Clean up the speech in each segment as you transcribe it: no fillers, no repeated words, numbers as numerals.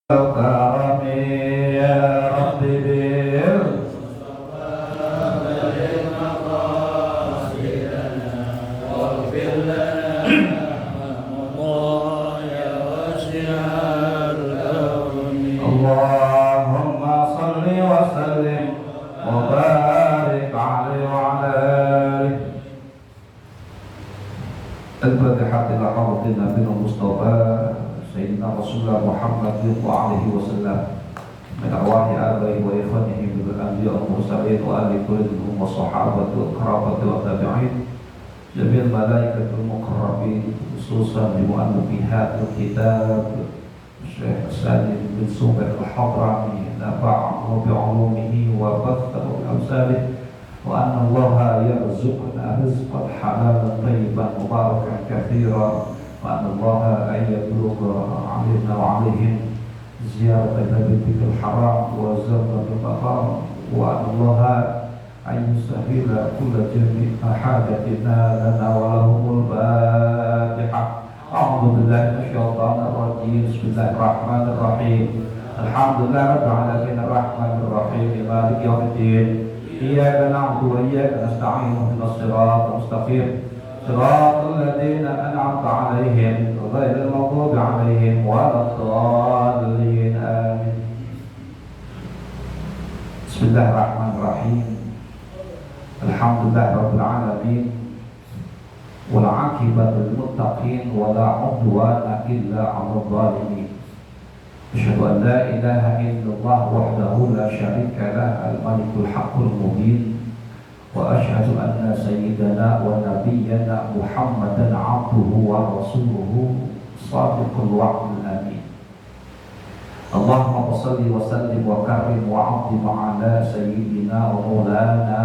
كرمي يا رب واغفر لنا مضايا واسع الكرم اللهم صل وسلم وبارك عليه وعلى آله. الفاتحة إلى حضرة النبي المصطفى سيدنا رسول الله محمد صلى الله عليه وسلم من أرواح آبائه وإخوانه من الأنبياء والمرسلين وآل كلهم والصحابة والقرابة والتابعين جميع الملائكة المقربين خصوصا بمؤلف هذا الكتاب الشيخ سالم بن سوبر الحضرمي نفعه بعلومه وبثه بأمثاله وأن الله يرزقنا رزقا حلالا طيبا مباركا كثيرا وأن الله أن يبلغ علينا وعليهم زيارة بيتك الحرام وزرنا بالمقام وأن الله أن يسهل كل جميع حاجتنا لنا ولهم الفاتحة. أعوذ بالله من الشيطان الرجيم. بسم الله الرحمن الرحيم. الحمد لله رب العالمين الرحمن الرحيم مالك يوم الدين إياك نعبد وإياك نستعين اهدنا الصراط المستقيم صراط الذين أنعمت عليهم غير المغضوب عليهم ولا الضالين آمين. بسم الله الرحمن الرحيم. الحمد لله رب العالمين والعاقبة للمتقين ولا عدوان إلا على الظالمين. أشهد أن لا إله إلا الله وحده لا شريك له الملك الحق المبين وأشهد أن سيدنا ونبينا محمدا عبده ورسوله صادق الوعد الأمين. اللهم صل وسلم وكرم وعظم على سيدنا ومولانا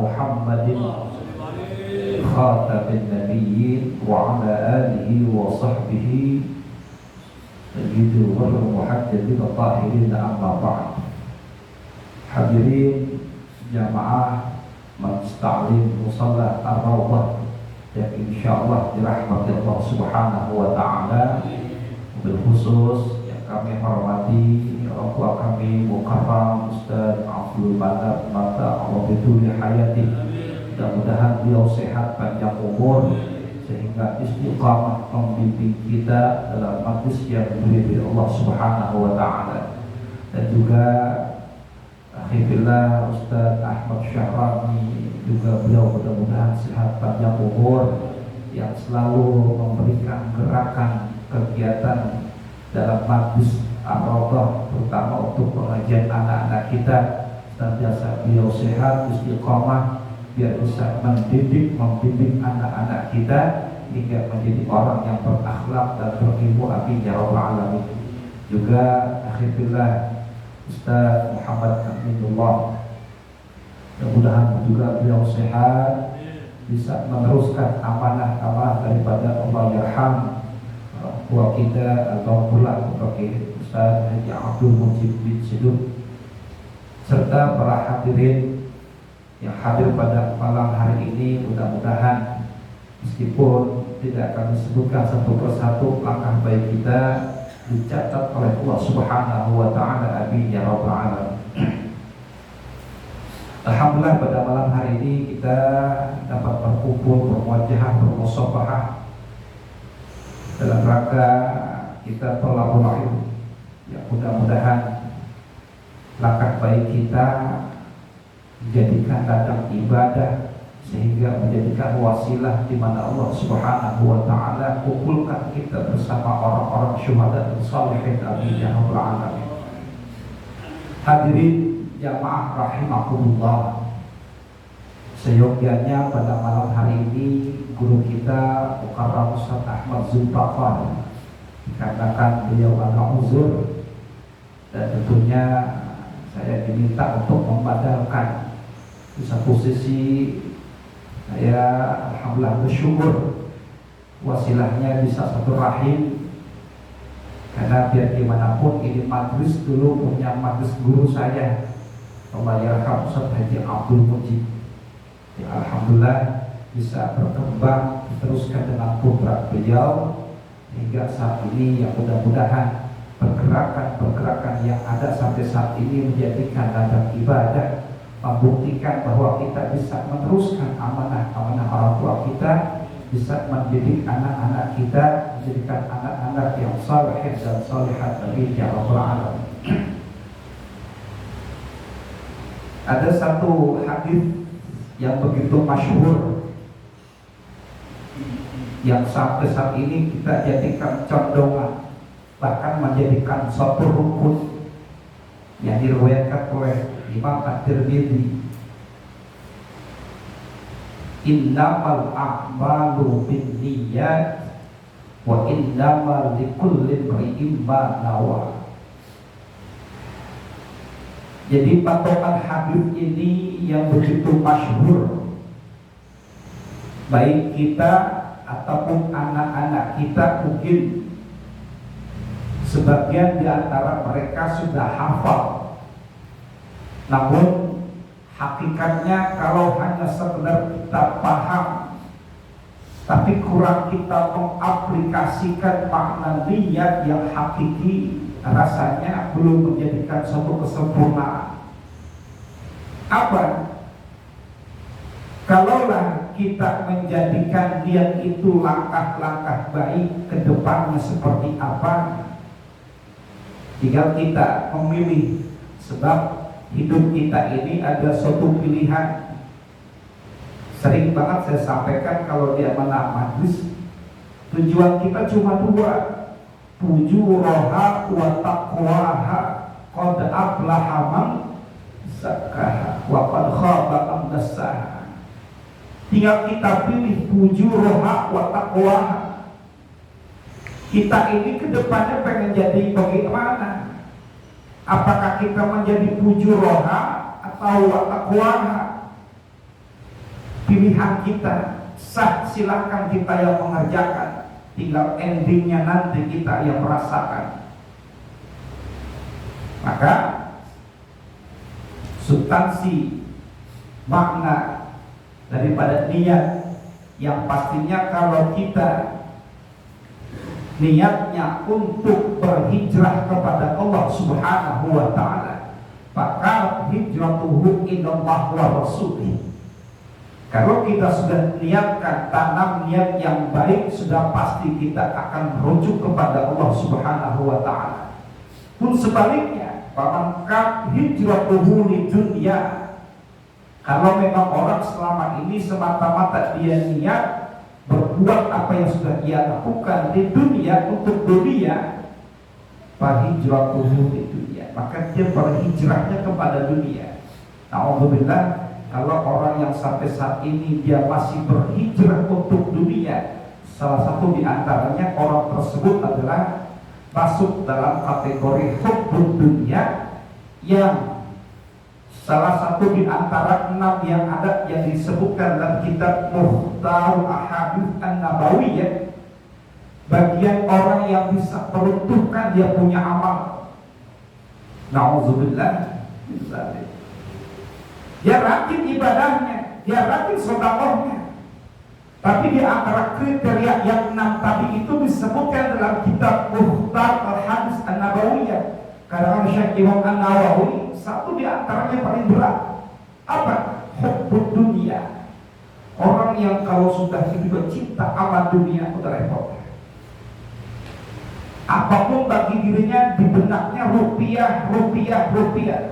محمد خاتم النبيين وعلى آله وصحبه سيد الغر المحجلين الطاهرين أما بعد. Hadirin jamaah Majlis Ta'lim Musalla Ar-Rawdah yang insyaallah dirahmati Allah Subhanahu wa taala, bil khusus yang kami hormati orang tua kami Mukarram Ustaz Abdul Manap Mata Allah biduli hayati. Mudah-mudahan beliau sehat panjang umur sehingga istiqamah membimbing kita dalam majlis yang diberi Allah Subhanahu wa taala. Dan juga Alhamdulillah Ustaz Ahmad Syahrani juga beliau mudah-mudahan sehat panjang umur yang selalu memberikan gerakan kegiatan dalam majlis Ar-Rawdah terutama untuk pengajian anak-anak kita. Senantiasa beliau sehat istiqamah biar bisa membimbing anak-anak kita hingga menjadi orang yang berakhlak dan berilmu. Amin ya rabbal alamin. Juga alhamdulillah Ustaz Muhammad Aminullah, mudah-mudahan juga beliau sehat bisa meneruskan amanah-amanah daripada Allah Yarham tua kita atau pula sebagai Ustaz Haji Abdul Mujib bin Siduk serta para hadirin yang hadir pada malam hari ini. Mudah-mudahan meskipun tidak akan disebutkan satu persatu langkah baik kita dicatat oleh Allah Subhanahu wa taala. Amin ya rabbal alamin. Alhamdulillah pada malam hari ini kita dapat berkumpul, bermuajahah, bermusafahah dalam rangka kita tolabul ilm. Ya, mudah-mudahan langkah baik kita dijadikan ladang ibadah sehingga menjadikan wasilah di mana Allah Subhanahu wa taala kumpulkan kita bersama orang-orang syuhada dan shalihin. Amin ya rabbal alamin. Hadirin jamaah rahimakumullah, seyogyanya pada malam hari ini guru kita Mukarram Ustaz Ahmad Zulfaqar dikarenakan beliau ada uzur dan tentunya saya diminta untuk membadalkan. Di satu sisi saya alhamdulillah bersyukur wasilahnya bisa satu rahim, karena biar gimana pun ini majlis dulu punya majlis guru saya Allah Yarham Ustaz Haji Abdul Mujib. Ya, alhamdulillah bisa berkembang diteruskan dengan putra beliau hingga saat ini yang mudah-mudahan pergerakan-pergerakan yang ada sampai saat ini menjadikan ladang ibadah, membuktikan bahwa kita bisa meneruskan amanah-amanah orang tua kita, bisa mendidik anak-anak kita, menjadikan anak-anak yang saleh dan salihat bagi ya Rabbal Alamin. Ada satu hadis yang begitu masyhur yang sampai saat ini kita jadikan condongan, bahkan menjadikan suatu rukun yang diriwayatkan oleh Imam At-Tirmidzi. Innamal a'malu binniyat wa innamal likulli imri'in ma nawa. Jadi patokan hadis ini yang begitu masyhur, baik kita ataupun anak-anak kita, mungkin sebagian di antara mereka sudah hafal. Namun hakikatnya kalau hanya sekedar kita paham, tapi kurang kita mengaplikasikan makna niat yang hakiki, rasanya belum menjadikan suatu kesempurnaan. Apa? Kalaulah kita menjadikan niat itu langkah-langkah baik ke depannya seperti apa, tinggal kita memilih. Sebab hidup kita ini ada suatu pilihan. Sering banget saya sampaikan kalau dia mana majlis, tujuan kita cuma dua, fujuraha wa taqwaha, qad aflaha man zakkaha wa qad khaba man dassaha. Tinggal kita pilih fujuraha wa taqwaha. Kita ini kedepannya pengen jadi bagaimana? Apakah kita menjadi fujuraha atau wa taqwaha? Pilihan kita, sah, silakan kita yang mengerjakan. Tinggal endingnya nanti kita yang merasakan. Maka substansi makna daripada niat yang pastinya kalau kita niatnya untuk berhijrah kepada Allah Subhanahu wa ta'ala, maka hijratuhu ilallah wa rasulih. Kalau kita sudah niatkan, tanam niat yang baik, sudah pasti kita akan merujuk kepada Allah Subhanahu wa ta'ala. Pun sebaliknya, faman hijratuhu lidunya, kalau memang orang selama ini semata-mata dia niat berbuat apa yang sudah dia lakukan di dunia untuk dunia, fahijratuhu lidunya, maka dia berhijrahnya kepada dunia. Na'udzubillah. Kalau orang yang sampai saat ini dia masih berhijrah untuk dunia, salah satu di antaranya orang tersebut adalah masuk dalam kategori hubbud dunia, yang salah satu di antara 6 yang ada yang disebutkan dalam kitab Mukhtarul Ahadits An-Nabawiyah, bagian orang yang bisa peruntukkan dia punya amal. Na'udzubillah. Dia rajin ibadahnya, dia rajin sedekahnya, tapi di antara kriteria yang 6 tadi itu disebutkan dalam kitab Mukhtar Al-Hadis An-Nabawiyah karena Syekh Imam An-Nawawi, satu di antaranya paling berat. Apa? Hubbud dunia. Orang yang kalau sudah hidup cinta amal dunia udah repot. Apapun bagi dirinya di benaknya rupiah.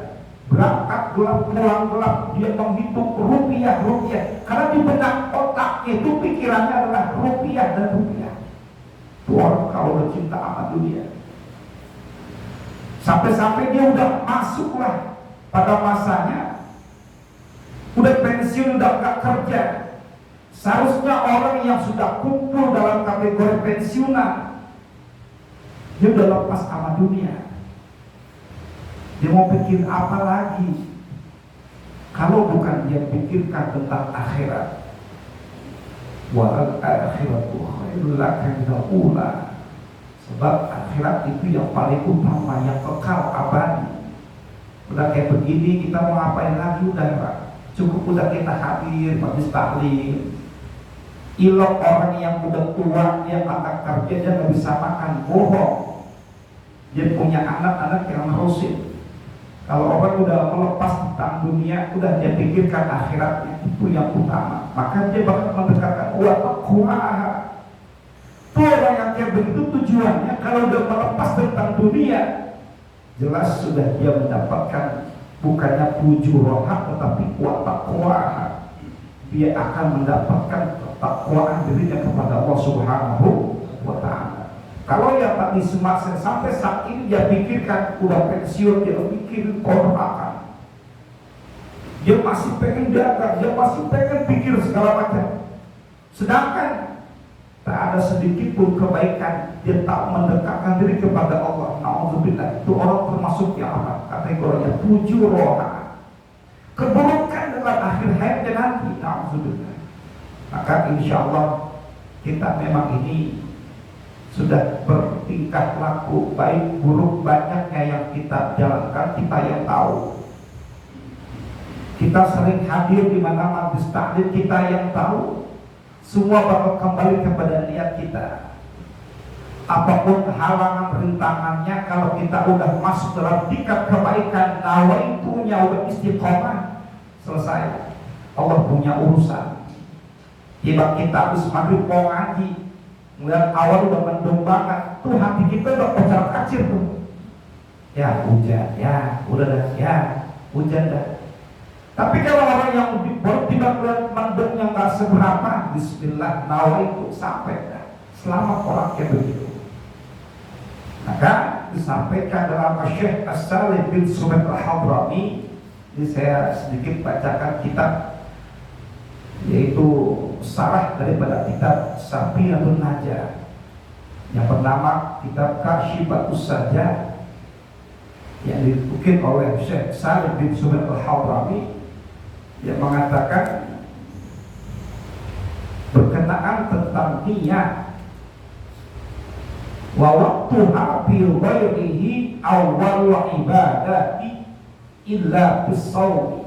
Berangkat gelap, pulang gelap, dia menghitung rupiah. Karena di benak otaknya itu pikirannya adalah rupiah dan rupiah. Itu orang kalau udah cinta amat dunia. Sampai-sampai dia udah masuklah pada masanya, udah pensiun, udah gak kerja. Seharusnya orang yang sudah kumpul dalam kategori pensiunan, dia udah lepas sama dunia. Dia mau pikir apa lagi kalau bukan dia pikirkan tentang akhirat? Wal akhiratu khairul laka minal ula. Sebab akhirat itu yang paling utama, yang kekal abadi. Udah kayak begini kita mau ngapain lagi? Udah cukup, udah kita hadir majlis taklim. Ilok orang yang udah tua, dia angkat kerja, dia nggak bisa makan, bohong. dia punya anak-anak yang merusin. Kalau orang udah melepas tentang dunia, udah dia pikirkan akhiratnya, itu yang utama, maka dia bakal mendekatkan wa taqwaha. Itu orang yang kayak begitu tujuannya, kalau udah melepas tentang dunia, jelas sudah dia mendapatkan bukannya tujuh roha, tetapi wa taqwaha. Dia akan mendapatkan takwaan dirinya kepada Allah Subhanahu wa ta'ala. Kalau yang tadi semasa sampai saat ini dia pikirkan udah pensiun, dia pikir korban, dia masih pengen dagang, dia masih pengen pikir segala macam, sedangkan tak ada sedikit pun kebaikan, dia tak mendekatkan diri kepada Allah. Na'udzubillah, itu orang termasuk yang apa? Kategorinya tujuh roha, keburukan dalam akhir hayatnya nanti. Na'udzubillah. Maka insya Allah kita memang ini sudah bertingkah laku baik buruk banyaknya yang kita jalankan, kita yang tahu. Kita sering hadir di mana majlis taklim, kita yang tahu. Semua bakal kembali kepada niat kita. Apapun halangan rintangannya, kalau kita udah masuk dalam tingkat kebaikan, nawaitunya udah istiqomah, selesai. Allah punya urusan. Tiba kita habis maghrib mau ngaji, melihat awal udah mendung banget, tuh hati kita udah kocar kacir tuh. Ya hujan, ya udah dah, ya hujan dah. Tapi kalau orang yang baru tiba melihat mendungnya nggak seberapa, bismillah, nawaitu sampai dah. Selamat orang kayak begitu. Maka disampaikan dalam Syekh As-Salih bin Sumet Al-Hadrami, ini saya sedikit bacakan kitab, yaitu sarah daripada kitab Safinatul Najah yang bernama kitab Kashifatus Sajjah, yang dikutip oleh Syekh Salih bin Sumet Al-Hadrami, yang mengatakan berkenaan tentang niat, wa waqtuha fi ghairihi awwal ibadati illa bis-shaum.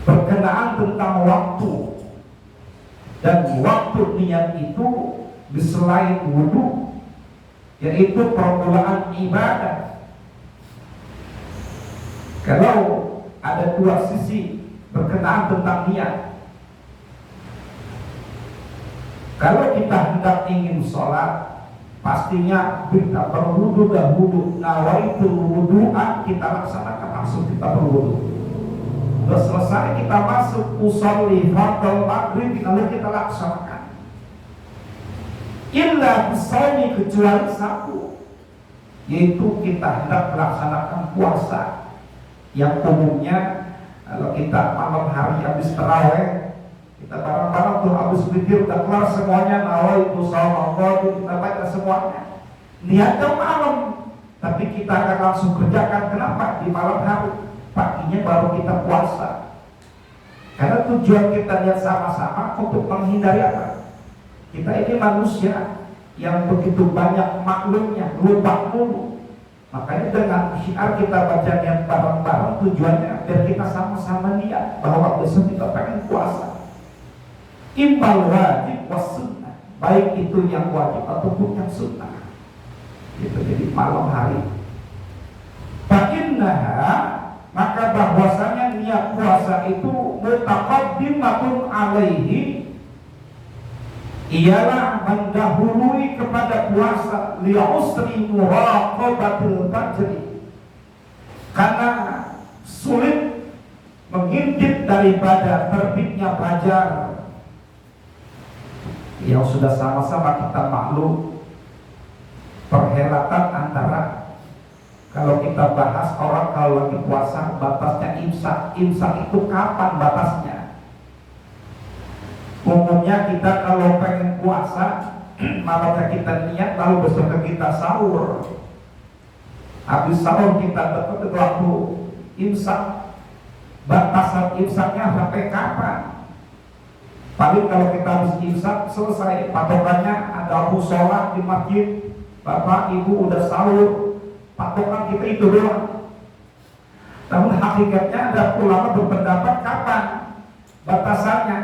Berkenaan tentang waktu, dan waktu niat itu di selain wudu, yaitu permulaan ibadah. Kalau ada dua sisi berkenaan tentang niat. Kalau kita hendak ingin sholat, pastinya kita berwudu dahulu. Nawaitul wudu'an, kita laksanakan langsung, kita berwudu. Sudah selesai kita masuk usolli fardhu maghrib, kita laksanakan. Illa bisawmi, kecuali satu, yaitu kita hendak melaksanakan puasa. Yang umumnya kalau kita malam hari habis tarawih, kita bareng-bareng tuh habis pikir udah kelar semuanya, nawaitu shaum Allah, kita baca semuanya. Niatnya malam, tapi kita akan langsung kerjakan. Kenapa? Di malam hari, paginya baru kita puasa. Karena tujuan kita lihat sama-sama untuk menghindari apa? Kita ini manusia yang begitu banyak maklumnya, lupa mulu. Makanya dengan syiar kita baca niat bareng-bareng, tujuannya biar kita sama-sama niat bahwa besok kita pengen puasa. Imbal wajib was sunnah, baik itu yang wajib ataupun yang sunnah. Gitu, jadi malam hari. Fa'innaha, maka bahwasanya niat puasa itu mutaqaddimatun alaihi, ialah mendahului kepada puasa li'usri muraqabatil fajri, karena sulit mengintip daripada terbitnya fajar. Yang sudah sama-sama kita maklum, perhelatan antara, kalau kita bahas orang kalau lagi puasa batasnya imsak. Imsak itu kapan batasnya? Umumnya kita kalau pengen puasa, malamnya kita niat, lalu besoknya kita sahur. Habis sahur kita dapat waktu imsak. Batasan imsaknya sampai kapan? Paling kalau kita habis imsak selesai, patokannya ada musola di masjid, bapak ibu udah sahur, patokan kita itu doang. Namun hakikatnya ada ulama berpendapat kapan batasannya.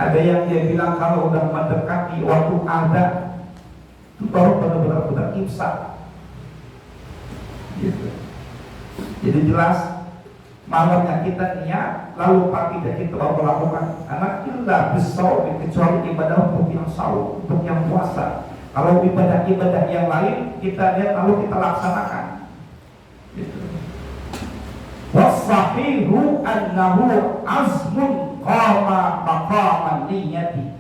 Ada yang dia bilang kalau udah mendekati waktu azan, Itu baru benar-benar imsak. Gitu. Jadi jelas malamnya kita niat, lalu paginya kita baru melakukan. Karena illa bisawm, kecuali ibadah untuk yang saum, untuk yang puasa. Kalau ibadah-ibadah yang lain kita lihat lalu kita laksanakan. Gitu. Wasahihu annahu azmun qama maqaman niyati.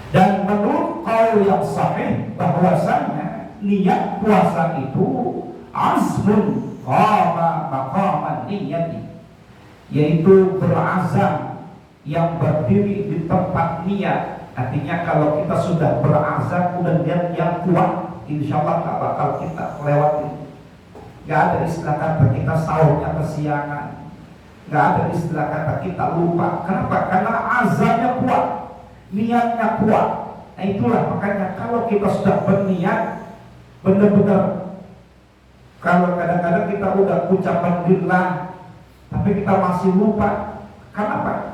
Dan menurut qaul yang sahih bahwasanya niat puasa itu azmun qama maqaman niyati, yaitu berazam yang berdiri di tempat niat. Artinya kalau kita sudah berazam udah niat yang kuat, insya Allah tak bakal kita lewati. Gak ada istilah kata kita sahurnya kesiangan, gak ada istilah kata kita lupa. Kenapa? Karena azamnya kuat, niatnya kuat. Nah itulah makanya kalau kita sudah berniat benar-benar, kalau kadang-kadang kita udah ucapan billah tapi kita masih lupa. Kenapa?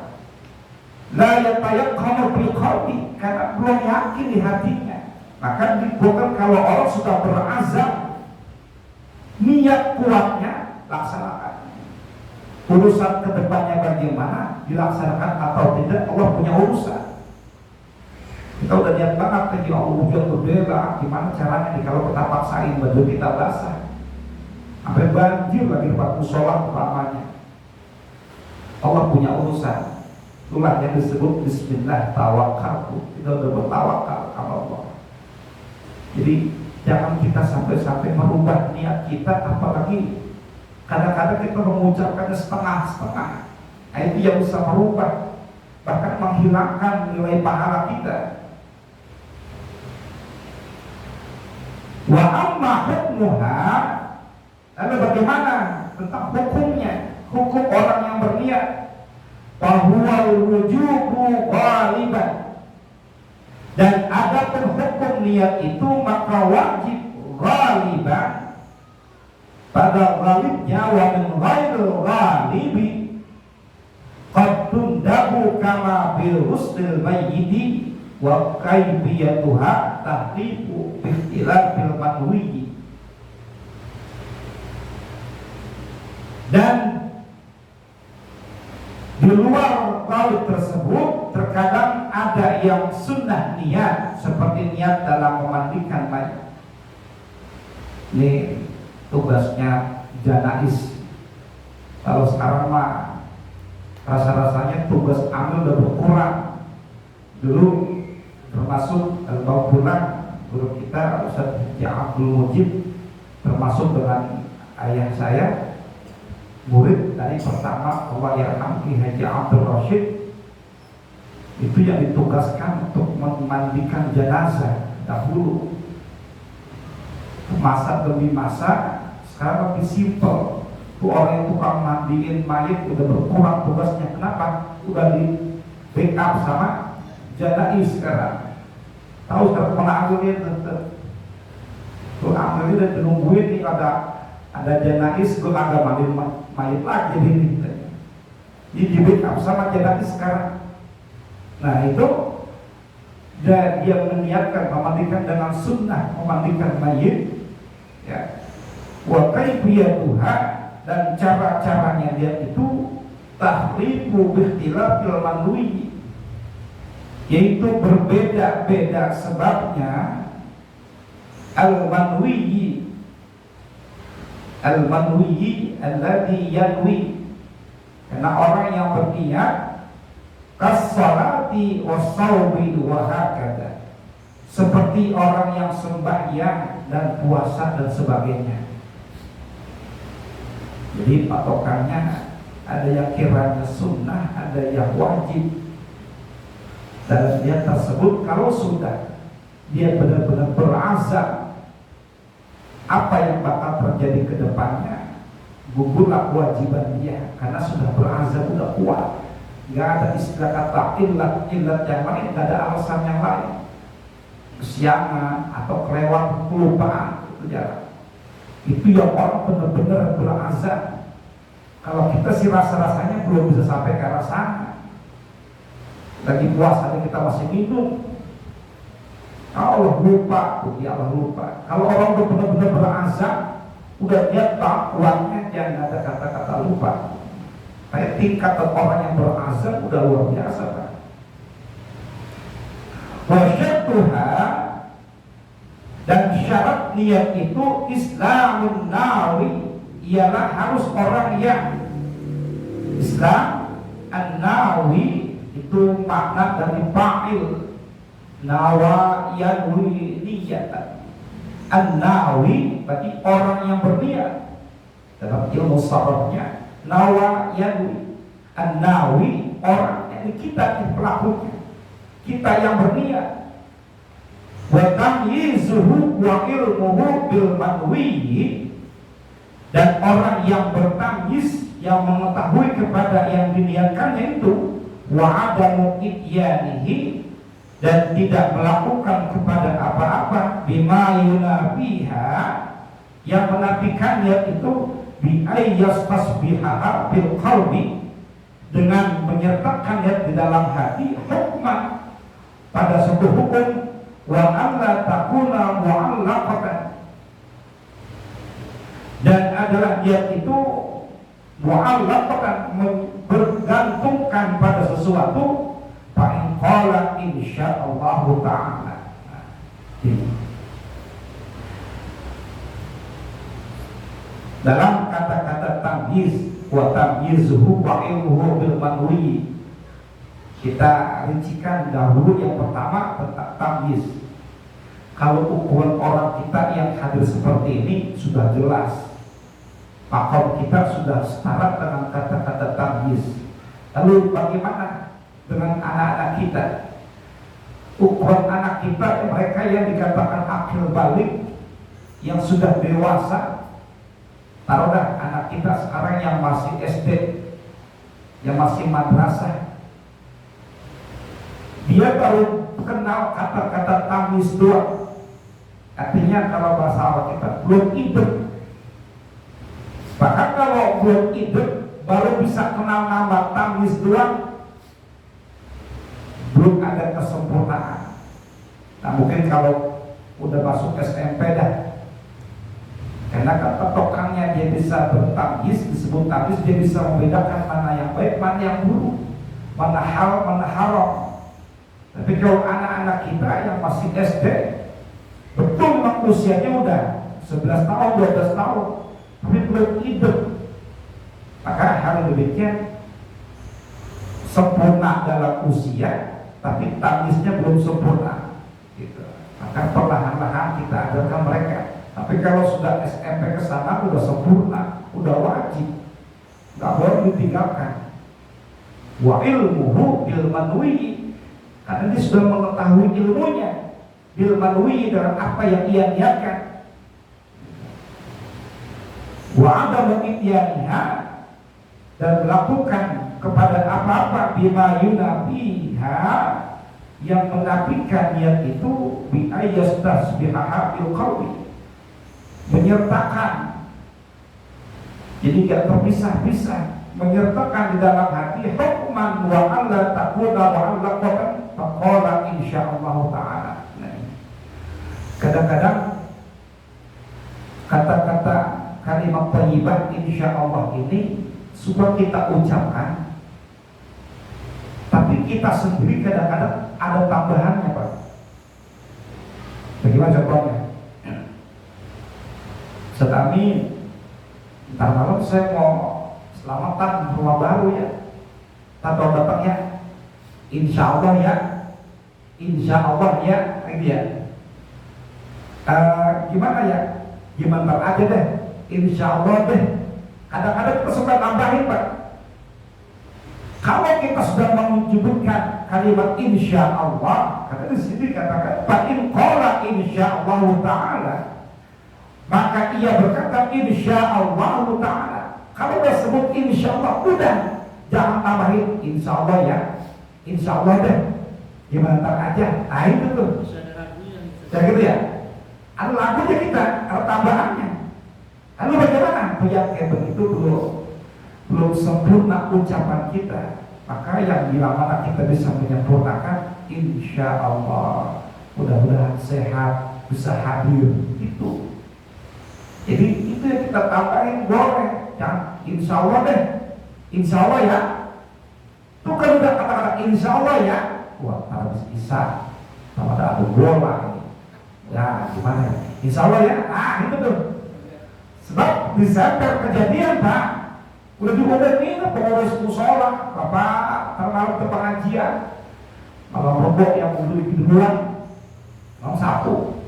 La yatayaqqanu bil qalbi, karena belum yakin di hatinya. Maka dibutuhkan kalau orang sudah berazam, niat kuatnya laksanakan. Urusan kedepannya bagaimana dilaksanakan atau tidak, Allah punya urusan. Kita udah niat banget lagi Allah hujan berbeda, gimana caranya nih kalau kita paksain baju kita basah, sampai banjir lagi waktu sholat umpamanya. Allah punya urusan. Itulah yang disebut bismillah tawakkaltu. Kita udah bertawakal kepada Allah. Jadi jangan kita sampai merubah niat kita, apalagi kadang-kadang kita mengucapkan setengah-setengah. Nah, itu yang bisa merubah, bahkan menghilangkan nilai pahala kita. Wa amma hukmuha, lalu bagaimana tentang hukumnya? Hukum orang yang berniat bahwa wujubu ghaliban, dan adapun hukum niat itu maka wajib ghaliban pada ghalibnya, wa min ghairil ghalibi qad tundabu kama bil husnil mayyiti wa kaifiyatuha tahlifu bi ikhtilafil manwi. Dan di luar qaul tersebut terkadang ada yang sunnah niat, seperti niat dalam memandikan mayat. Ini tugasnya janais. Kalau sekarang mah rasa-rasanya tugas amil udah berkurang. Dulu termasuk kalau pulang guru kita Ustaz Abdul Mujib, termasuk dengan ayah saya, murid dari pertama Allah yarham Ki Haji Abdul Rashid, itu yang ditugaskan untuk memandikan jenazah dahulu. Masa demi masa, sekarang lebih simpel. Tuh orang yang tukang mandiin mayat udah berkurang tugasnya. Kenapa? Udah di backup sama janais sekarang. Tahu sekarang mana ambilnya tuh ambilnya udah nungguin nih ada janais, gue agak mandiin mayat lagi jadi di backup sama janais sekarang. Nah itu dan dia meniatkan memandikan dengan sunnah, memandikan mayit, ya. Wa kaifiyatuha, dan cara-caranya dia itu tahrifu bikhtilafil manwi, yaitu berbeda-beda sebabnya. Al-manwi alladhi yanwi, karena orang yang berniat kas-salati was-shaumi wa hakadha, seperti orang yang sembahyang dan puasa dan sebagainya. Jadi patokannya ada yang kiranya sunnah, ada yang wajib. Dan dia tersebut kalau sudah dia benar-benar berazam apa yang bakal terjadi ke depannya, gugurlah kewajiban dia karena sudah berazam, sudah kuat. Gak ada istilah kata illat yang lain, gak ada alasan yang lain, kesiangan atau kelewat, kelupaan, itu jarang. Itu yang orang benar-benar berazam. Kalau kita sih rasa-rasanya belum bisa sampai ke arah sana. Lagi puasa kita masih minum, Allah lupa, ya Allah lupa. Kalau orang benar-benar berazam, udah dia tak kuatnya, jangan ada kata-kata lupa. Kayak tingkat orang yang berazam udah luar biasa, Pak. Wasyatuha, dan syarat niat itu Islamun nawi, ialah harus orang yang Islam. An-nawi itu makna dari fa'il, nawa yanwi niyatan. An-nawi berarti orang yang berniat. Dalam ilmu sarafnya nawa yanwi, an-nawi orang, ini kita pelakunya, kita yang berniat. Wa tamyizuhu wa ilmuhu bil manwi, dan orang yang bertamyiz, yang mengetahui kepada yang diniatkannya itu, wa adamu ityanihi, dan tidak melakukan kepada apa-apa, bima yunabiha, yang menafikannya itu, bi ayyastasbiha bil qalbi, dengan menyertakannya di dalam hati, hukman, pada suatu hukum, wa alla takuna mu'allaqatan, dan adalah niat itu mu'allaqatan, bergantungkan pada sesuatu, fa qala insyaallah ta'ala. Dalam kata-kata tamyiz, wa tamyizuhu wa ilmuhu bil manwi, kita rincikan dahulu yang pertama tentang tamyiz. Kalau ukuran orang kita yang hadir seperti ini sudah jelas, maka kita sudah setara dengan kata-kata tamyiz. Lalu bagaimana dengan anak-anak kita? Ukuran anak kita, mereka yang dikatakan akil balik, yang sudah dewasa. Taruhlah anak kita sekarang yang masih SD, yang masih madrasah, dia baru kenal kata-kata tamyiz doang. Artinya kalau bahasa Arab kita belum hidup. Bahkan kalau belum hidup baru bisa kenal nama tamyiz doang, belum ada kesempurnaan. Nah mungkin kalau udah masuk SMP dah, karena ketokannya dia bisa bertamyiz, disebut tamyiz, dia bisa membedakan mana yang baik, mana yang buruk, mana halal, mana haram. Tapi kalau anak-anak kita yang masih SD, betul usianya udah 11 tahun, 12 tahun, tapi belum hidup, maka hal demikian sempurna dalam usia, tapi tamyiznya belum sempurna, gitu. Maka perlahan-lahan kita ajarkan mereka. Tapi kalau sudah SMP ke sana udah sempurna, udah wajib, nggak boleh ditinggalkan. Wa ilmuhu bil manwi, karena dia sudah mengetahui ilmunya, bil manwi, dengan apa yang ia niatkan. Wa adamu ityaniha, dan melakukan kepada apa-apa, bima yunabiha, yang menafikan niat itu, bi ayyastasbiha bil qalbi, menyertakan, jadi gak terpisah-pisah, menyertakan di dalam hati, hukman wa alla takuna wa alla qatan faqala insyaallah ta'ala. Kadang-kadang kata-kata kalimat thayyibah insyaallah ini sudah kita ucapkan, tapi kita sendiri kadang-kadang ada tambahannya, Pak. Bagaimana contohnya? Setami, ntar malam saya mau selamatan rumah baru ya, atau datangnya insya Allah ya, gitu ya. Gimana ya? Gimana aja deh, insya Allah deh. Kadang-kadang kita suka nambahin, Pak. Kalau kita sudah menyebutkan kalimat insya Allah, karena di sini katakan fa in qala insya Allah ta'ala, maka ia berkata insyaallah ta'ala. Kalau udah sebut insyaallah, udah jangan tambahin insyaallah ya, insyaallah deh, gimana aja. Nah itu tuh, jadi gitu ya. Ada lagunya kita, ada tambahannya. Lalu bagaimana? Yang kayak begitu belum sempurna ucapan kita. Maka yang bila mana kita bisa menyempurnakan insyaallah, mudah-mudahan sehat, bisa hadir itu. Jadi itu yang kita tambahin, boleh, jangan insya Allah deh, insya Allah ya. Itu kan udah kata-kata insya Allah ya. Wah, habis Isa sama ada bola ini. Ya gimana ya? Insya Allah ya. Itu tuh. Sebab di Desember kejadian Pak, udah diumumin pengurus musola, Bapak terlalu ke pengajian, malam rebok yang dulu di bulan malam Sabtu,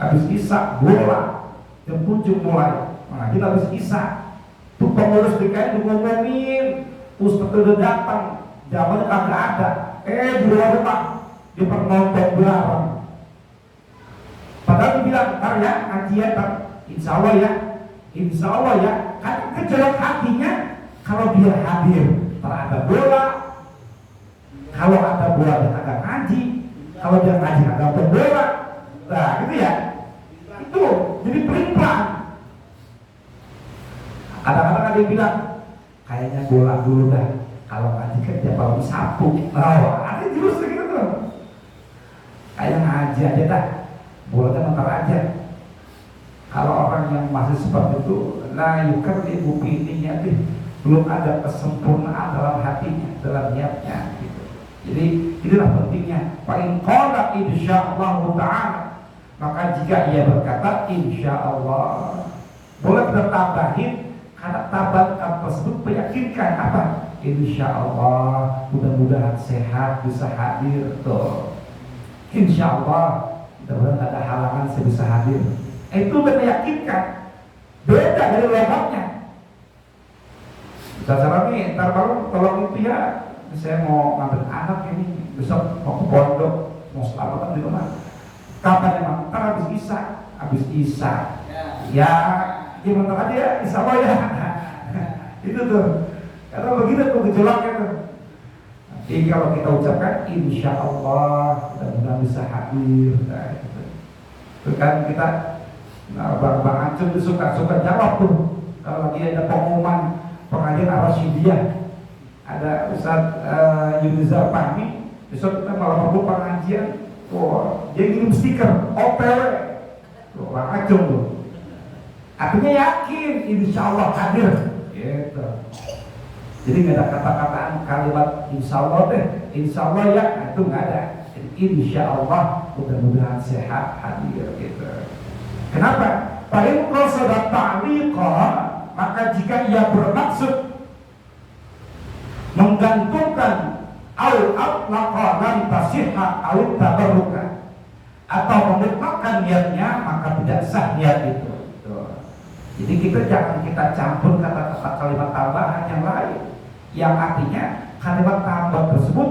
habis Isa bola jam 7 mulai mengaji habis Isa. Tuh pengurus DKI diumumin, Ustaz udah datang, jawabannya kagak ada. Di luar rumah dipernontong bareng. Padahal dibilang ntar ya kajian, insya Allah ya, insya Allah ya. Karena kejelek hatinya kalau dia hadir, ntar ada bola. Kalau ada bola dia agak ngaji, kalau dia ngaji agak berbola. Nah gitu ya. Itu jadi pelin-pelan. Kadang-kadang ada yang bilang kayaknya bola dulu dah, kalau ngaji kerja kalau Sabtu. Ada jurus gitu tuh. Kayak ngaji aja dah, bola ntar aja. Kalau orang yang masih seperti itu, nah yukan ibu ininya tuh belum ada kesempurnaan dalam hatinya, dalam niatnya gitu. Jadi inilah pentingnya. Paling qala insyaallah ta'ala, maka jika ia berkata insyaallah, boleh kita tambahin karena tabakan tersebut meyakinkan apa? Insyaallah, mudah-mudahan sehat, bisa hadir tuh. Insyaallah, mudah-mudahan ada halangan saya bisa hadir. Itu meyakinkan, beda dari logiknya. Sasaran nih, ntar baru tolong itu ya, saya mau ngambil anak ini, besok mau ke pondok, mau selamatan di rumah. Kapan emang? Ntar habis Isa. Ya, gimana tadi ya, Insya Allah ya. Itu tuh, karena begitu tuh gejolaknya tuh. Jadi kalau kita ucapkan Insya Allah, mudah-mudahan bisa hadir. Nah, itu kan kita, Bang Acung itu suka jawab tuh. Kalau lagi ada pengumuman pengajian Ar-Rasyidiyah, ada Ustaz Yunizar Fahmi, besok kita malah perlu pengajian. Dia ngirim stiker OPW, Bang Acung tuh. Artinya yakin, insya Allah hadir. Gitu. Jadi nggak ada kata-kataan kalimat insya Allah deh, insya Allah ya, nah, itu nggak ada. Jadi insya Allah mudah-mudahan sehat hadir. Gitu. Kenapa? Paling kalau sudah ta'liqah, maka jika ia bermaksud menggantungkan al-atlaqa lam tasihha al-tabarruka, atau memutlakkan niatnya, maka tidak sah niat itu. Jadi jangan kita campur kata-kata kalimat tambahan yang lain, yang artinya kalimat tambahan tersebut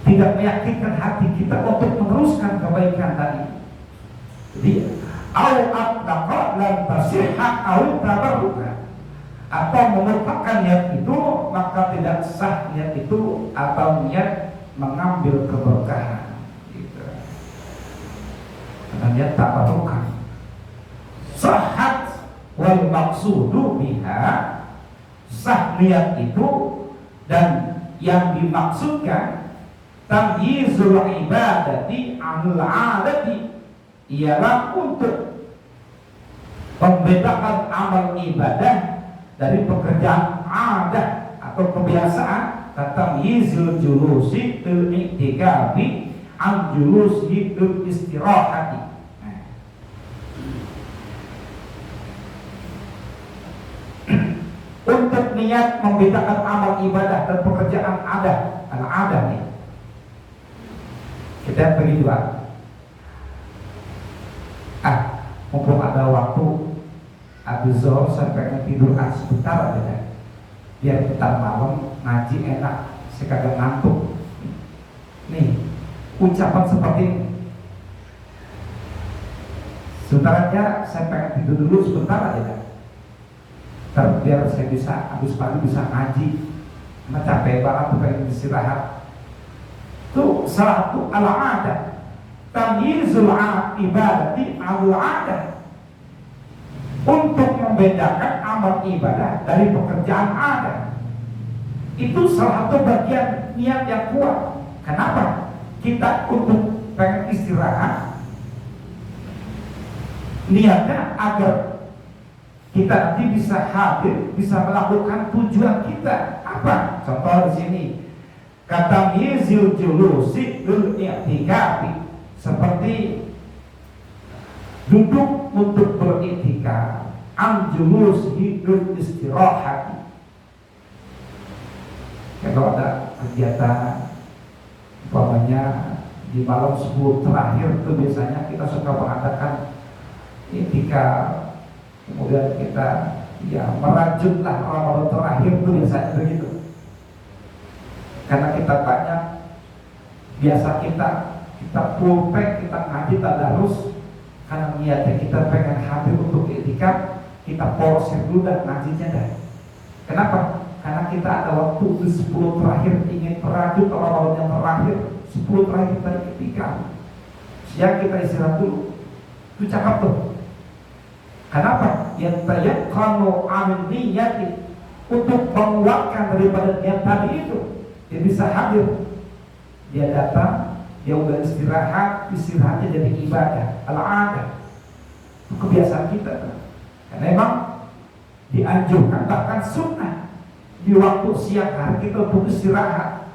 tidak meyakinkan hati kita untuk meneruskan kebaikan tadi. Jadi al-atlaqa lam tasihha al-tabarruka, atau memutlakkan niat itu, maka tidak sah niat itu atau niat mengambil keberkahan gitu. Karena niat tabarrukan. Sahat wal maksudu biha, sah niat itu dan yang dimaksudkan tamyizul ibadati anil adati, ialah untuk membedakan amal ibadah dari pekerjaan adat atau kebiasaan. Tamyizul julusi til i'tikafi an julusi til istirahati. Untuk niat membedakan amal ibadah dan pekerjaan adat nih. Kita pergi juga. Mumpung ada waktu, habis zuhur sampai tidur sebentar aja deh. Biar bentar malam ngaji enak, saya kagak ngantuk. Nih, ucapan seperti ini. Sebentar aja, saya pengen tidur dulu sebentar aja deh. Biar saya bisa habis pagi bisa ngaji, karena capek banget tuh pengen istirahat. Itu salah satu al-adah, tamyizul ibadati al-adah, untuk membedakan amal ibadah dari pekerjaan adat. Itu salah satu bagian niat yang kuat. Kenapa? Kita untuk pengen istirahat, niatnya agar kita nanti bisa hadir, bisa melakukan tujuan kita. Apa? Contoh di sini, kata mizil julusi lil i'tikafi, seperti duduk untuk beriktikaf, am julus lil istirahat. Kalau ada kegiatan umpamanya di malam 10 terakhir itu biasanya kita suka mengadakan iktikaf, kemudian kita ya merajutlah malam terakhir itu biasanya begitu. Karena kita banyak, biasa kita pulpek, kita ngaji tadarus, karena niatnya kita pengen hadir untuk iktikaf, kita porsir dulu dan ngajinya dah. Kenapa? Karena kita ada waktu di 10 terakhir ingin merajut malam yang terakhir, 10 terakhir kita iktikaf. Siang kita istirahat dulu. Itu cakap tuh. Kenapa? Yattayaqqanu amin niyati, untuk menguatkan daripada niat tadi itu. Dia bisa hadir. Dia datang, dia udah istirahatnya jadi ibadah, al-adah. Itu kebiasaan kita kan. Karena memang dianjurkan, bahkan sunnah di waktu siang hari kita untuk istirahat.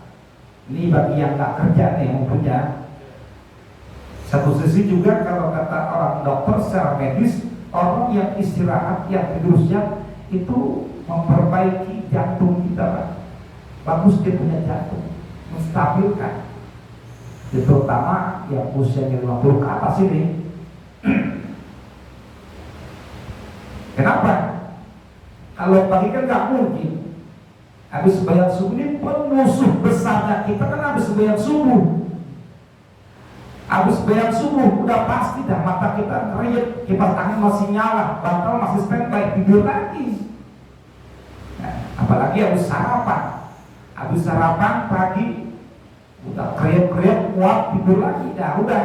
Ini bagi yang gak kerja nih, yang punya. Satu sisi juga kalau kata orang dokter secara medis, orang yang istirahat, yang tidur siang itu memperbaiki jantung kita, Pak. Bagus dia punya jantung, menstabilkan. Terutama yang usianya 50 ke atas ini. Kenapa? Kalau pagi kan gak mungkin. Habis bayar subuh ini pemusuh besarnya kita kan habis bayar subuh. Habis bayar subuh udah pasti dah mata kita ngeriut, kipas angin masih nyala, bantal masih standby, tidur lagi. Nah, apalagi habis sarapan. Habis sarapan pagi udah kriuk-kriuk, muat, tidur lagi. Dah udah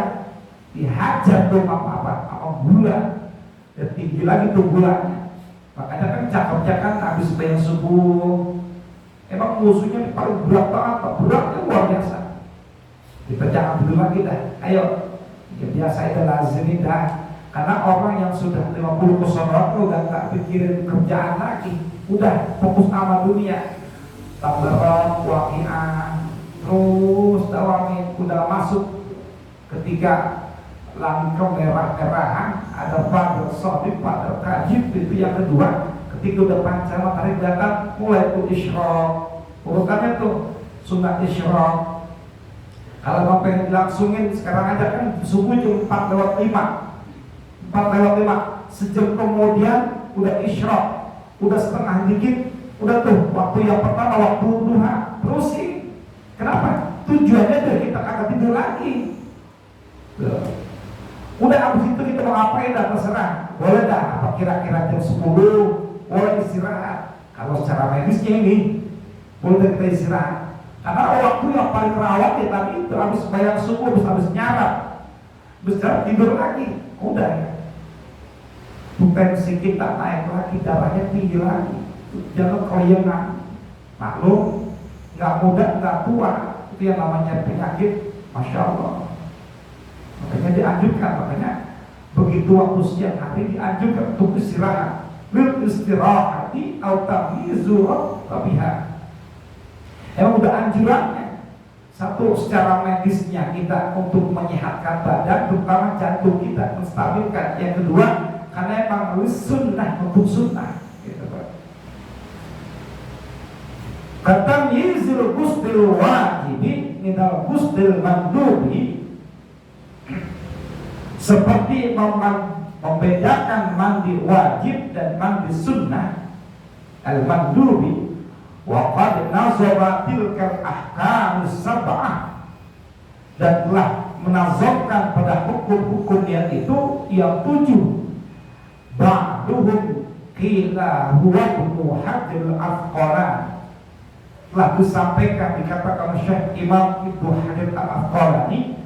dihajar tuh apa gula. Dan tinggi lagi tuh gulanya. Makanya kan cakap-cakap habis bayar subuh. Emang musuhnya paling berat banget, Pak. Beratnya luar biasa. Kita jangan dulu lagi dah. Ayo, ya biasa itu lazim dah. Karena orang yang sudah 50 ke sana udah gak pikirin kerjaan lagi. Udah fokus sama dunia. Tabarak, waqi'ah, terus dawami. Udah masuk ketika langit kemerah-merahan, ada pada sodik, pada kajib. Itu yang kedua. Ketika udah pancar matahari datang, mulai tuh isyraq. Urutannya tuh sunat isyraq. Kalau mau pengen langsungin sekarang aja kan subuh jam 4:05. Sejam kemudian udah isyraq, udah setengah dikit, udah tuh waktu yang pertama waktu duha. Terusin. Kenapa? Tujuannya biar kita kagak tidur lagi. Udah habis itu kita mau ngapain dah terserah. Boleh dah apa kira-kira jam 10 boleh istirahat. Kalau secara medisnya ini boleh kita istirahat. Karena waktu yang paling rawan ya tadi itu habis bayar subuh, habis nyarap, habis tidur lagi, udah ya. Potensi kita naik lagi, darahnya tinggi lagi, jangan kelayangan. Maklum, nggak muda, nggak tua, itu yang namanya penyakit, masya Allah. Makanya dianjurkan, makanya begitu waktu siang hari dianjurkan untuk istirahat. Bil istirahati atau tamyizu tabiha. Emang udah anjurannya. Satu, secara medisnya kita untuk menyehatkan badan, terutama jantung kita, menstabilkan. Yang kedua, karena emang sunnah, untuk sunnah gitu, Pak. Kata yizil gusdil wajibi minal gusdil mandubi, seperti membedakan mandi wajib dan mandi sunnah al-mandubi. Wa qad nazara tilkal ahkam sab'ah, dan telah menazamkan pada hukum-hukum yang itu yang 7. Ba'duhum qila huwa ibnu Hajar al-Asqalani, telah disampaikan dikatakan Syekh Imam Ibnu Hajar al-Asqalani,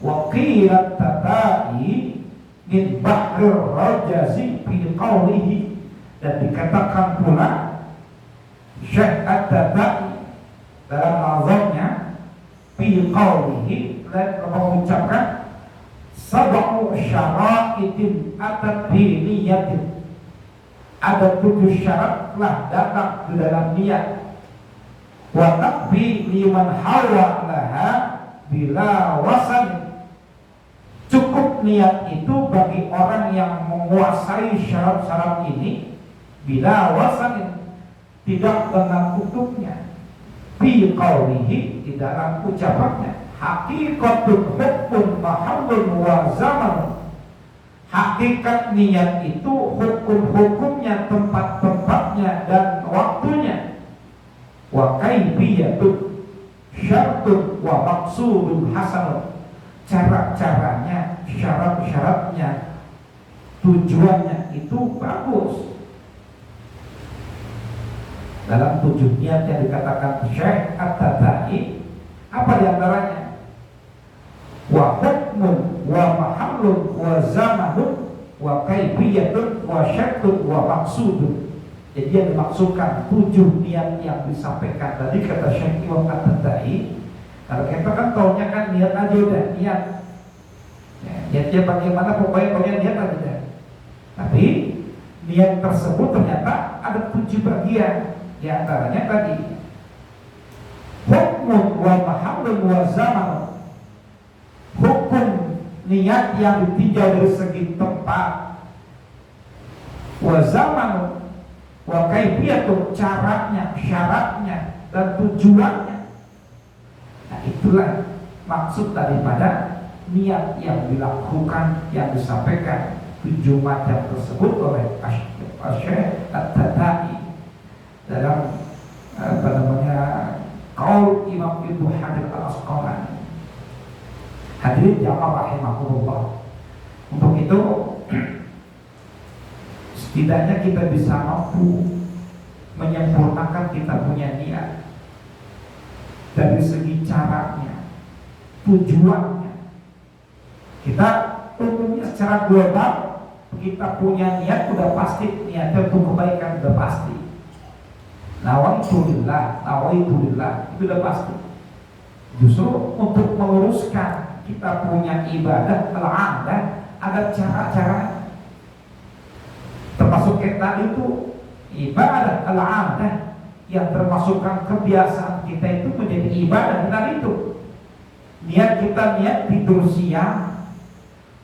wa qila tatai min Bahrul Rajazi fi qawlihi, dan dikatakan pula Syekh At-Tatai dalam nazamnya fi qawlihi, dan mengucapkan sab'u syara'itin atat bi niyatin. Ada 7 syarat telah datang di dalam niat. Wa takfi liman hawa laha bila wasan. Cukup niat itu bagi orang yang menguasai syarat-syarat ini bila wasan, tidak dengan kutubnya. Fi qawlihi, di dalam ucapannya, haqiqatul hukmun mahallun wa zaman. Hakikat niat itu hukum-hukumnya, tempat-tempatnya dan waktunya. Wa kaifiyatun syartun wa maqsudun hasanun. Cara-caranya, syarat-syaratnya, tujuannya itu bagus. Dalam 7 niat yang dikatakan Syekh At-Tadai, apa diantaranya? Wa hukmun wa mahallun wa zamanun wa kaifiyatun wa syartun wa maqsudun. Jadi yang dimaksudkan 7 niat yang disampaikan tadi kata Syekh Imam At-Tadai. Kalau kita kan taunya kan niat aja udah niat. Ya, niatnya bagaimana pokoknya niat aja. Tapi niat tersebut ternyata ada 7 bagian. Di antaranya tadi hukmun wa mahallun wa zamanun. Hukum niat yang ditinjau dari segi tempat, wa zaman, wa kaifiyatun, caranya, syaratnya dan tujuannya. Nah, itulah maksud daripada niat yang dilakukan, yang disampaikan 7 macam tersebut oleh Syekh At-Tadai dalam qaul Imam Ibnu Hajar Al-Asqalani. Hadirin jamaah rahimahullah. Untuk itu setidaknya kita bisa mampu menyempurnakan kita punya niat dari segi caranya, tujuannya. Kita umumnya secara global kita punya niat sudah pasti, niatnya untuk kebaikan sudah pasti. Nawaitulillah itu sudah pasti. Justru untuk meluruskan kita punya ibadah al-adah, ada cara-cara. Termasuk kita itu ibadah al-adah yang termasukkan kebiasaan kita itu menjadi ibadah. Benar itu. Niat kita niat tidur siang,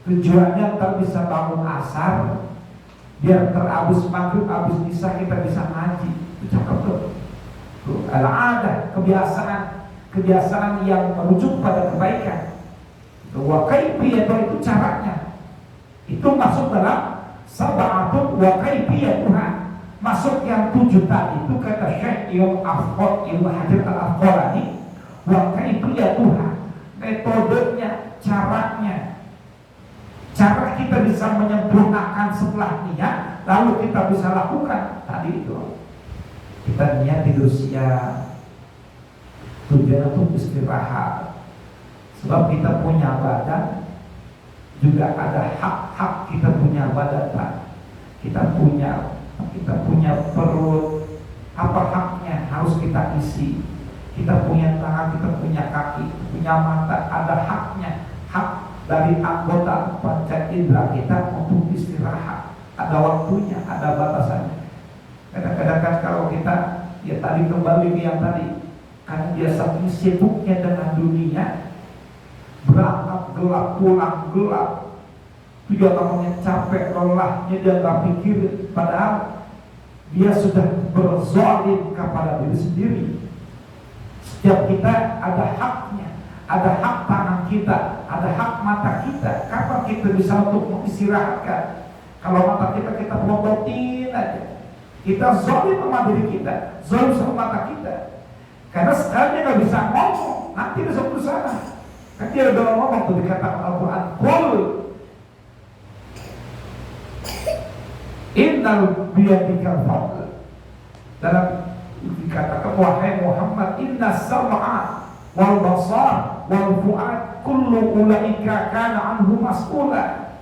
tujuannya ntar bisa bangun asar, biar terabis maghrib, abis isya kita bisa ngaji. Itu cakep tuh. Al-adah, kebiasaan yang merujuk pada kebaikan. Wa kaifiyatun, itu caranya. Itu masuk dalam sab'atun wa kaifiyatuha. Masuk yang 7 tadi itu kata Syekh Ibnu Hajar Al-Asqalani, wa kaifiyatuha, metodenya, caranya. Cara kita bisa menyempurnakan setelah niat, lalu kita bisa lakukan tadi itu. Kita niat tidur siang, tujuan untuk istirahat. Sebab kita punya badan, juga ada hak-hak kita punya badan, Pak. Kita punya perut, apa haknya harus kita isi. Kita punya tangan, kita punya kaki, punya mata, ada haknya. Hak dari anggota panca indera kita untuk istirahat. Ada waktunya, ada batasannya. Kadang-kadang kan kalau kita, ya tadi kembali ke yang tadi, kan dia saking sibuknya dengan dunia, berangkat gelap, pulang gelap, dia namanya capek, lelahnya dia gak pikir, padahal dia sudah berzalim kepada diri sendiri. Setiap kita ada haknya, ada hak tangan kita, ada hak mata kita. Kapan kita bisa untuk mengistirahatkan? Kalau mata kita pelototin aja, kita zalim sama diri kita, zalim sama mata kita. Karena sekali dia gak bisa ngomong, nanti bisa berusaha. Kan dia udah ngomong tuh dikatakan Al-Quran, qul innal biyadikal fadl. Dalam dikatakan, wahai Muhammad, inna sam'a wal basar wal fu'ad kullu ulaika kana anhu mas'ula.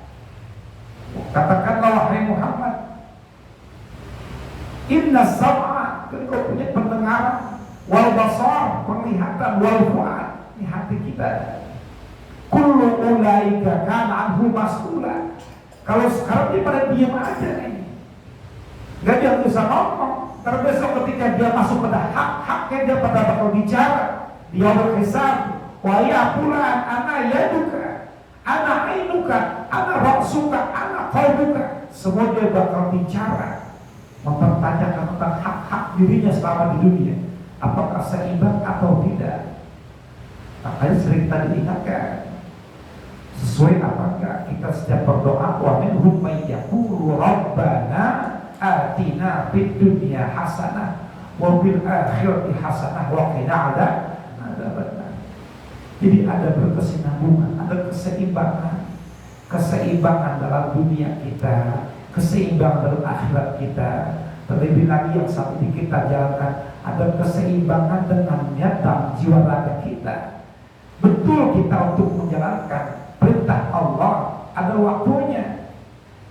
Katakanlah wahai Muhammad, inna sam'a, kan kau punya pendengaran, wal basar, penglihatan, wal fu'ad, ini hati kita. Kullu ulaika kana anhu mas'ula. Kalau sekarang dia pada diam aja nih, nggak dia bisa ngomong. Terbesok ketika dia masuk pada hak-haknya, dia pada bakal bicara. Dia berhisab, wa ya fulan ana yaduka, ana ainuka, ana ra'suka, ana qalbuka. Semua dia bakal bicara, mempertanyakan tentang hak-hak dirinya selama di dunia, apakah seimbang atau tidak. Makanya sering tadi ingatkan, sesuai apakah kita setiap berdoa, wa minhum may yaqulu rabbana atina fid dunya hasanah wa fil akhirati hasanah wa qina adzabannar. Jadi ada berkesinambungan, ada keseimbangan dalam dunia kita, keseimbangan dalam akhirat kita. Terlebih lagi yang saat ini kita jalankan, ada keseimbangan dengan niat dan jiwa raga kita. Betul kita untuk menjalankan perintah Allah ada waktunya,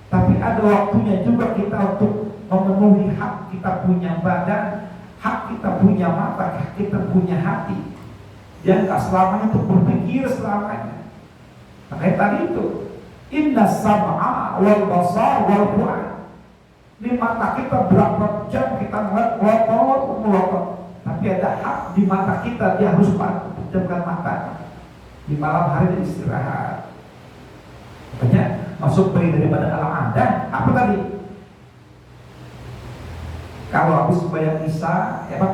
tapi ada waktunya juga kita untuk memenuhi hak kita punya badan, hak kita punya mata, hak kita punya hati. Yang tak selamanya untuk berpikir selamanya. Makanya tadi itu, inna sam'a wal basar wal fu'ad. Di mata kita berapa jam kita ngeliat melotot, tapi ada hak di mata kita, dia harus pejamkan mata. Di malam hari dia istirahat. Makanya masuk bayi daripada al-adah. Apa tadi? Kalau habis sembahyang isya, emang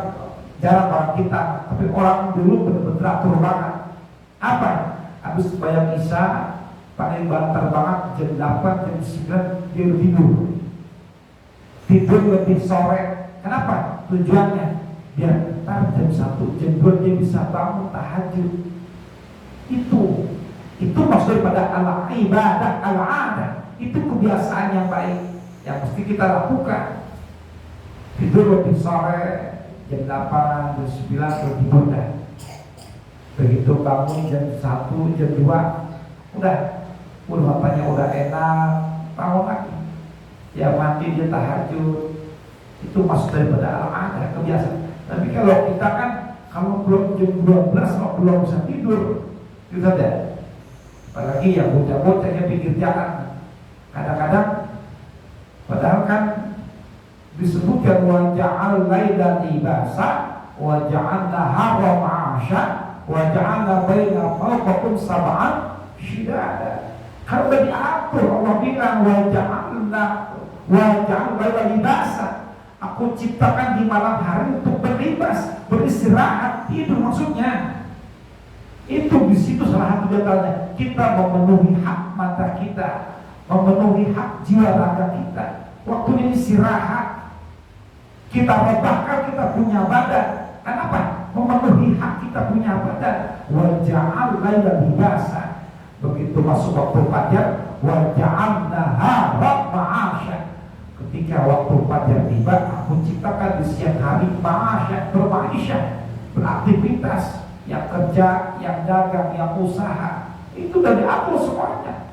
jarang orang kita, tapi orang dulu benar-benar atur banget. Apa? Habis sembahyang isya, paling banter banget jam 8, jam 9 dia tidur. Tidur lebih sore. Kenapa? Tujuannya biar ntar jam 1, jam 2 dia bisa bangun tahajud. Itu maksud daripada al-ibadah, al-adah. Itu kebiasaan yang baik yang mesti kita lakukan. Tidur lebih sore, jam 8, jam 9 tidur dah. Begitu bangun jam 1, jam 2 udah matanya udah enak, bangun lagi. Ya mandi dia tahajud. Itu maksud daripada al-adah, kebiasaan. Tapi kalau kita kan, kalau belum jam 12 kalau belum bisa tidur, itu saja. Apalagi yang bocah-bocahnya pinggir jalan, kadang-kadang padahal kan disebutkan wa ja'al laila libasa wa ja'al nahara ma'asya wa ja'al baina fawqakum sab'an shidada. Kalau diatur Allah bilang wa ja'al laila libasa, aku ciptakan di malam hari untuk berlibas, beristirahat, tidur maksudnya. Itu di situ salah satu diantaranya. Kita memenuhi hak mata kita, memenuhi hak jiwa raga kita. Waktunya istirahat. Kita rebahkan kita punya badan. Kenapa? Memenuhi hak kita punya badan. Wa ja'al laila libasa. Begitu masuk waktu fajar, wa ja'al nahara ma'asya. Ketika waktu fajar tiba, aku ciptakan di siang hari ma'asya, bermaisha, beraktivitas. Yang kerja, yang dagang, yang usaha, itu sudah diatur semuanya.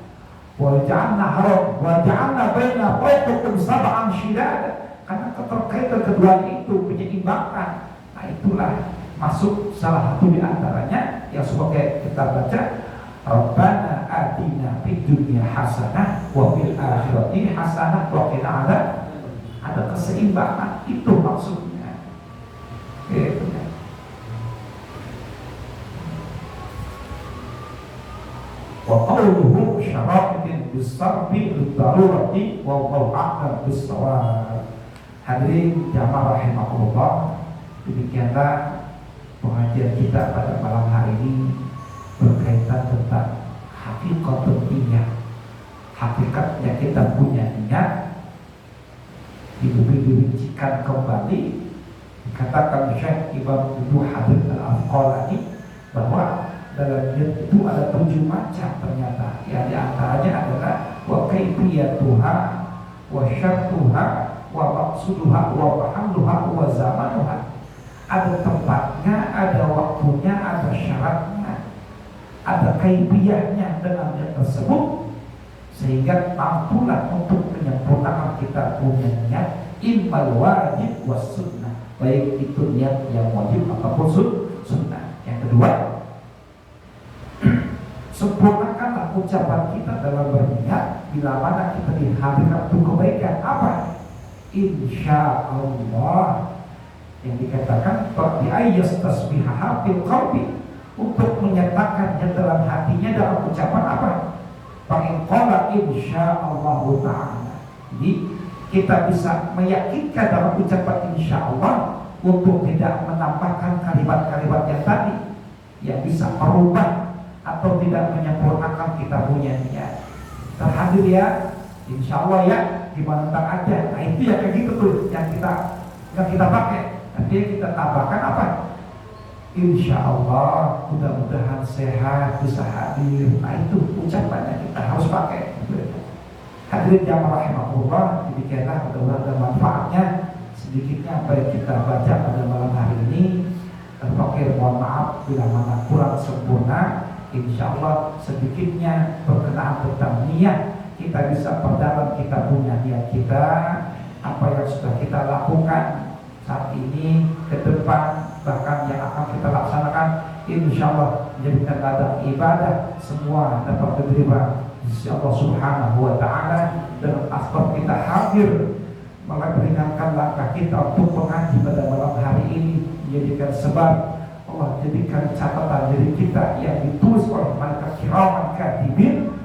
Wa ja'alna haram, wa ja'alna baina fawqakum sab'an shidada. Karena keterkaitan keduanya itu menyeimbangkan. Nah itulah masuk salah satu di antaranya yang sebagai kita baca, Rabbana atina fid dunya hasanah wa fil akhirati hasanah wa qina adzabannar. Ada keseimbangan, itu maksudnya. Gitu. Wa qawluhu syara'itin bis-sarfi lid-darurati wa huwa a'lam bis-shawab. Hadirin jamaah rahimakumullah, demikianlah pengajian kita pada malam hari ini berkaitan tentang hakikatul niat. Hakikatnya kita punya niat dirincikan kembali. Dikatakan Syekh Imam Ibnu Hajar Al-Asqalani bahwa dalam niat itu ada 7 macam ternyata. Yang diantaranya adalah wa kaifiyatuha wa syartuha wa maqsuduha wa fahamluha wa zamanuha. Ada tempatnya, ada waktunya, ada syaratnya, ada kaifiyahnya dengan niat tersebut, sehingga mampulah untuk menyempurnakan kita punya niat immal wajib was sunnah, baik itu niat yang wajib ataupun sunnah. Yang kedua, Sempurnakanlah ucapan kita dalam berniat bila mana kita dihadirkan untuk kebaikan. Apa? Insya Allah, yang dikatakan di ayat tasbihah fil qalbi, untuk menyatakannya dalam hatinya dalam ucapan apa? Fa'inqala insya Allah ta'ala. Jadi kita bisa meyakinkan dalam ucapan insya Allah untuk tidak menambahkan kalimat-kalimat yang tadi yang bisa merubah atau tidak menyempurnakan kita punya niat. Terhadir ya, insya Allah ya, gimana ntar aja. Nah itu ya kayak gitu tuh yang kita pakai. Nanti kita tambahkan apa? Insya Allah, mudah-mudahan sehat, bisa hadir. Nah itu ucapannya kita harus pakai. Hadirin yang rahimahullah, demikianlah mudah-mudahan ada manfaatnya. Sedikitnya apa yang kita baca pada malam hari ini. Terpakir mohon maaf bila mana kurang sempurna. Insya Allah sedikitnya berkenaan tentang niat, kita bisa perdalam kita punya niat kita, apa yang sudah kita lakukan saat ini, ke depan, bahkan yang akan kita laksanakan, insya Allah menjadikan ladang ibadah semua dapat diterima insya Allah subhanahu wa ta'ala. Dengan asbab kita hadir meringankan langkah kita untuk mengaji pada malam hari ini, menjadikan sebab Allah jadikan catatan diri kita yang ditulis oleh malaikat kiraman katibin,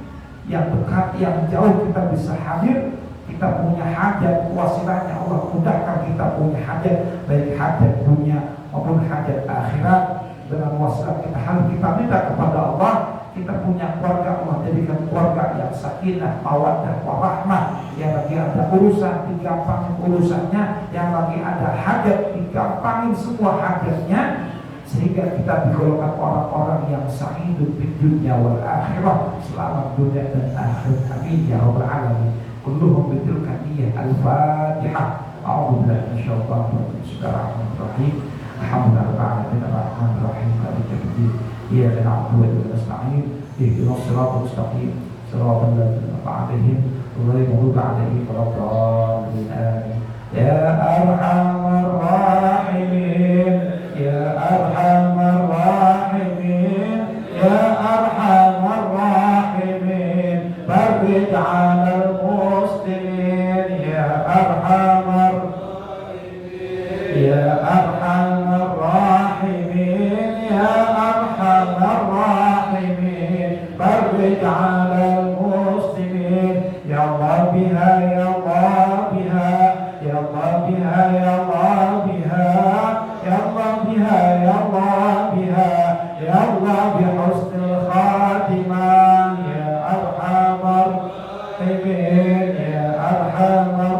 yang dekat, yang jauh kita bisa hadir. Kita punya hajat, wasilahnya Allah mudahkan kita punya hajat, baik hajat dunia maupun hajat akhirat. Dengan wasilah kita harus kita minta kepada Allah, kita punya keluarga, Allah jadikan keluarga yang sakinah, mawaddah, warahmah. Yang lagi ada urusan, digampangin urusannya. Yang lagi ada hajat, digampangin semua hajatnya, sehingga kita digolongkan orang-orang yang sa'idun fid dunya wal akhirah, selamat dunia dan akhirat. Amin ya rabbal alamin. Kulluhum bitilka niyyah. Al-Fatihah. A'udzu billahi minasyaitonir rajim. Bismillahirrahmanirrahim. Alhamdulillahil alamin arrahmanir rahim maliki yaumiddin. Iyyaka na'budu wa iyyaka nasta'in. Ihdinas siratal mustaqim. Siratal ladzina an'amta 'alaihim ghairil maghdubi 'alaihim waladdallin. Amin. Ya arhamar rahimin, ya arhamar rahimin, ya arhamar rahimin, farij 'alal muslimin, ya arhamar rahimin, ya arhamar rahimin, ya arhamar rahimin, farij 'alal muslimin. Ya Allah biha, ya Allah biha, ya Allah biha, ya Allah biha, ya Allah biha, ya Allah biha, ya Allah bihusnil khatimah, ya arhamar rahimin, ya arhamar